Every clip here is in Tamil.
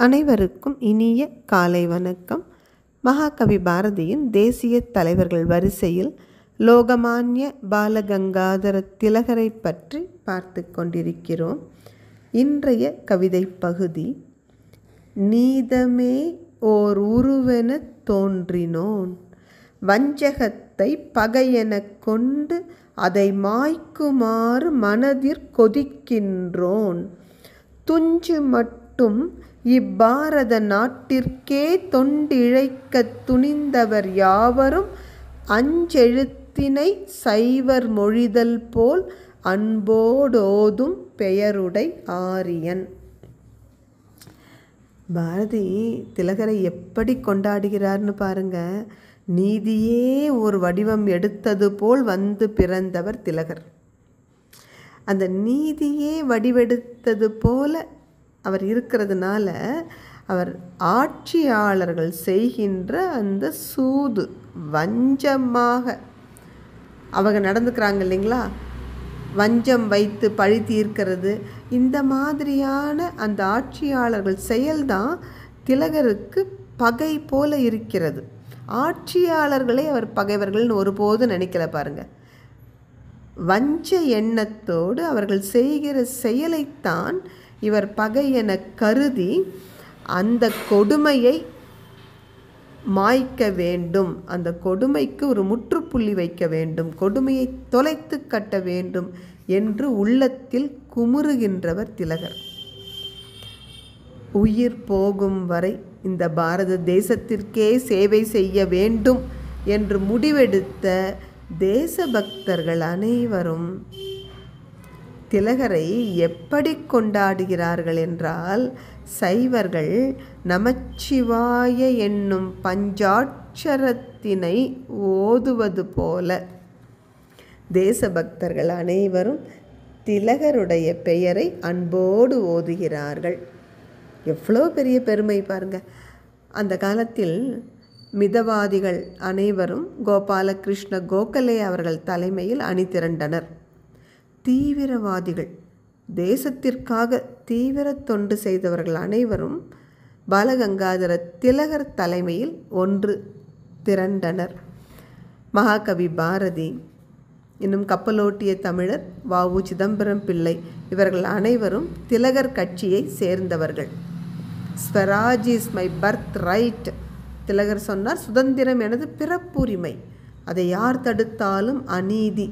அனைவருக்கும் இனிய காலை வணக்கம். மகாகவி பாரதியின் தேசிய தலைவர்கள் வரிசையில் லோகமான்ய பாலகங்காதர திலகரை பற்றி பார்த்து கொண்டிருக்கிறோம். இன்றைய கவிதை பகுதி நீதமே ஓர் உருவென தோன்றினோன், வஞ்சகத்தை பகையெனக் கொண்டு அதை மாய்க்குமாறு மனதிற் கொதிக்கின்றோன், துஞ்சு மட்டும் இப்பாரத நாட்டிற்கே தொண்டிழைக்கத் துணிந்தவர் யாவரும் அஞ்செழுத்தினை சைவர் மொழிதல் போல் அன்போடோதும் பெயருடை ஆரியன். பாரதி திலகரை எப்படி கொண்டாடுகிறார்னு பாருங்க. நீதியே ஒரு வடிவம் எடுத்தது போல் வந்து பிறந்தவர் திலகர். அந்த நீதியே வடிவெடுத்தது போல அவர் இருக்கிறதுனால அவர் ஆட்சியாளர்கள் செய்கின்ற அந்த சூது வஞ்சமாக அவங்க நடந்துக்கிறாங்க இல்லைங்களா, வஞ்சம் வைத்து பழி தீர்க்கிறது, இந்த மாதிரியான அந்த ஆட்சியாளர்கள் செயல்தான் திலகருக்கு பகை போல இருக்கிறது. ஆட்சியாளர்களை அவர் பகைவர்கள்னு ஒருபோதும் நினைக்கல பாருங்க. வஞ்ச எண்ணத்தோடு அவர்கள் செய்கிற செயலைத்தான் இவர் பகை என கருதி அந்த கொடுமையை மாய்க்க வேண்டும், அந்த கொடுமைக்கு ஒரு முற்றுப்புள்ளி வைக்க வேண்டும், கொடுமையை தொலைத்து கட்ட வேண்டும் என்று உள்ளத்தில் குமுறுகின்றவர் திலகர். உயிர் போகும் வரை இந்த பாரத தேசத்திற்கே சேவை செய்ய வேண்டும் என்று முடிவெடுத்த தேசபக்தர்கள் அனைவரும் திலகரை எப்படி கொண்டாடுகிறார்கள் என்றால், சைவர்கள் நமச்சிவாய என்னும் பஞ்சாட்சரத்தினை ஓதுவது போல தேசபக்தர்கள் அனைவரும் திலகருடைய பெயரை அன்போடு ஓதுகிறார்கள். எவ்வளோ பெரிய பெருமை பாருங்க. அந்த காலத்தில் மிதவாதிகள் அனைவரும் கோபாலகிருஷ்ண கோகலே அவர்கள் தலைமையில் அணி திரண்டனர். தீவிரவாதிகள், தேசத்திற்காக தீவிர தொண்டு செய்தவர்கள் அனைவரும் பாலகங்காதர திலகர் தலைமையில் ஒன்று திரண்டனர். மகாகவி பாரதி, இன்னும் கப்பலோட்டிய தமிழர் வ.உ. சிதம்பரம் பிள்ளை இவர்கள் அனைவரும் திலகர் கட்சியை சேர்ந்தவர்கள். Swaraj is my birth right, Tilak சொன்னார், சுதந்திரம் எனது பிறப்புரிமை, அதை யார் தடுத்தாலும் அநீதி.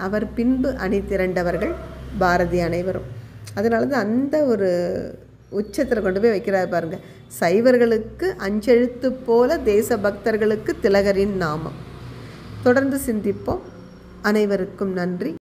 அவர் பின்பு அணி திரண்டவர்கள் பாரதி அனைவரும். அதனால தான் அந்த ஒரு உச்சத்தில் கொண்டு போய் வைக்கிறார் பாருங்க. சைவர்களுக்கு அஞ்செழுத்து போல தேசபக்தர்களுக்கு திலகரின் நாமம். தொடர்ந்து சிந்திப்போம். அனைவருக்கும் நன்றி.